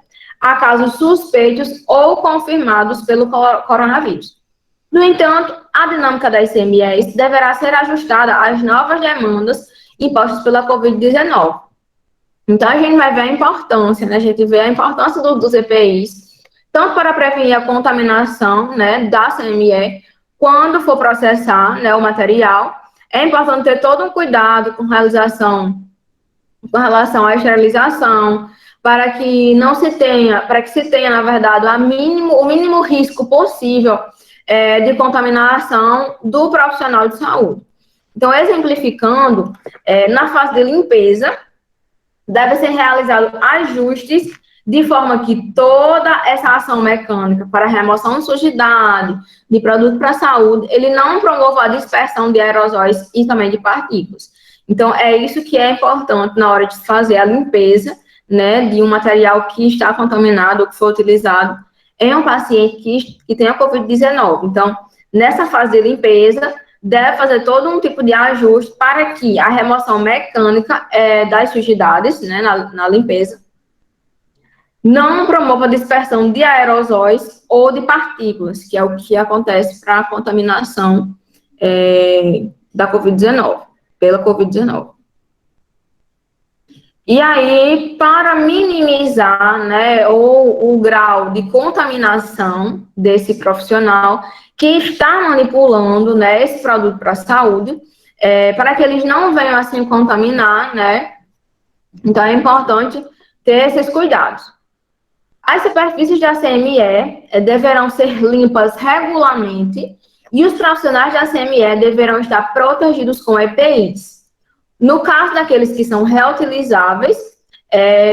A: a casos suspeitos ou confirmados pelo coronavírus. No entanto, a dinâmica das ICMS deverá ser ajustada às novas demandas impostas pela Covid-19. Então, a gente vai ver a importância, né? A gente vê a importância dos EPIs, tanto para prevenir a contaminação, né, da CME, quando for processar, né, o material. É importante ter todo um cuidado com relação à esterilização, para que não se tenha, para que se tenha, na verdade, o mínimo risco possível de contaminação do profissional de saúde. Então, exemplificando, na fase de limpeza, deve ser realizado ajustes de forma que toda essa ação mecânica para remoção de sujidade, de produto para a saúde, ele não promova a dispersão de aerosóis e também de partículas. Então, é isso que é importante na hora de fazer a limpeza, né, de um material que está contaminado ou que foi utilizado em um paciente que tem a Covid-19. Então, nessa fase de limpeza, deve fazer todo um tipo de ajuste para que a remoção mecânica das sujidades, né, na limpeza, não promova a dispersão de aerosóis ou de partículas, que é o que acontece para a contaminação da Covid-19, pela Covid-19. E aí, para minimizar, né, o grau de contaminação desse profissional que está manipulando, né, esse produto para a saúde, para que eles não venham assim contaminar, né? Então, é importante ter esses cuidados. As superfícies da CME deverão ser limpas regularmente e os profissionais da CME deverão estar protegidos com EPIs. No caso daqueles que são reutilizáveis,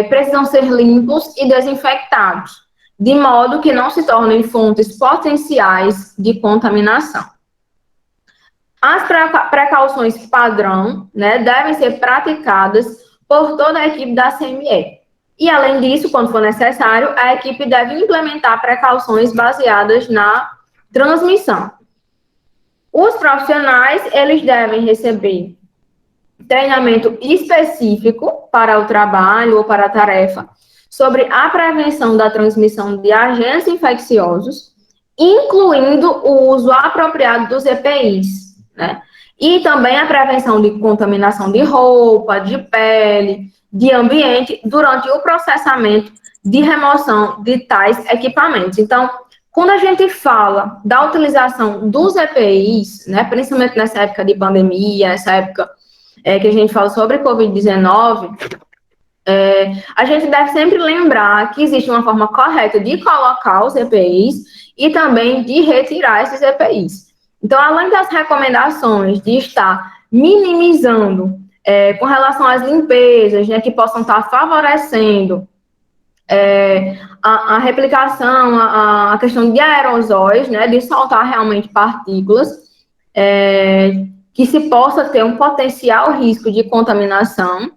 A: precisam ser limpos e desinfectados, de modo que não se tornem fontes potenciais de contaminação. As precauções padrão, né, devem ser praticadas por toda a equipe da CME. E, além disso, quando for necessário, a equipe deve implementar precauções baseadas na transmissão. Os profissionais, eles devem receber treinamento específico para o trabalho ou para a tarefa sobre a prevenção da transmissão de agentes infecciosos, incluindo o uso apropriado dos EPIs, né? E também a prevenção de contaminação de roupa, de pele, de ambiente, durante o processamento de remoção de tais equipamentos. Então, Quando a gente fala da utilização dos EPIs, né, principalmente nessa época de pandemia, essa época que a gente fala sobre Covid-19, a gente deve sempre lembrar que existe uma forma correta de colocar os EPIs e também de retirar esses EPIs. Então, além das recomendações de estar minimizando com relação às limpezas, né, que possam estar favorecendo a replicação, a questão de aerosóis, né, de soltar realmente partículas, que se possa ter um potencial risco de contaminação,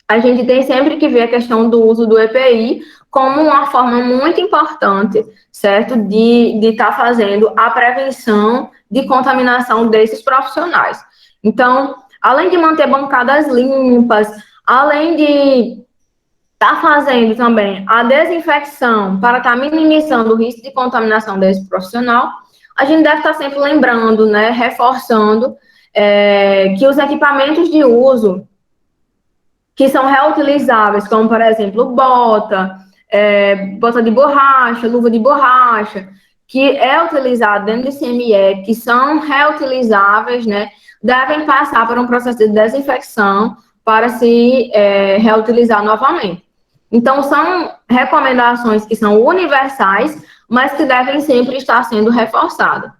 A: a gente tem sempre que ver a questão do uso do EPI como uma forma muito importante, certo, de estar fazendo a prevenção de contaminação desses profissionais. Então, além de manter bancadas limpas, além de estar fazendo também a desinfecção para estar minimizando o risco de contaminação desse profissional, a gente deve estar sempre lembrando, né, reforçando que os equipamentos de uso que são reutilizáveis, como, por exemplo, bota de borracha, luva de borracha, que é utilizado dentro do CME, que são reutilizáveis, né, devem passar por um processo de desinfecção para se reutilizar novamente. Então, são recomendações que são universais, mas que devem sempre estar sendo reforçadas.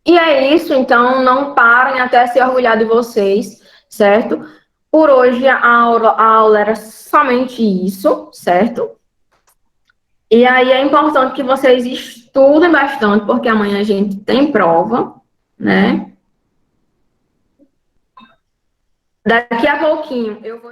A: E é isso, então, não parem até se orgulhar de vocês, certo? Por hoje, a aula era somente isso, certo? E aí é importante que vocês estudem bastante, porque amanhã a gente tem prova, né? Daqui a pouquinho eu vou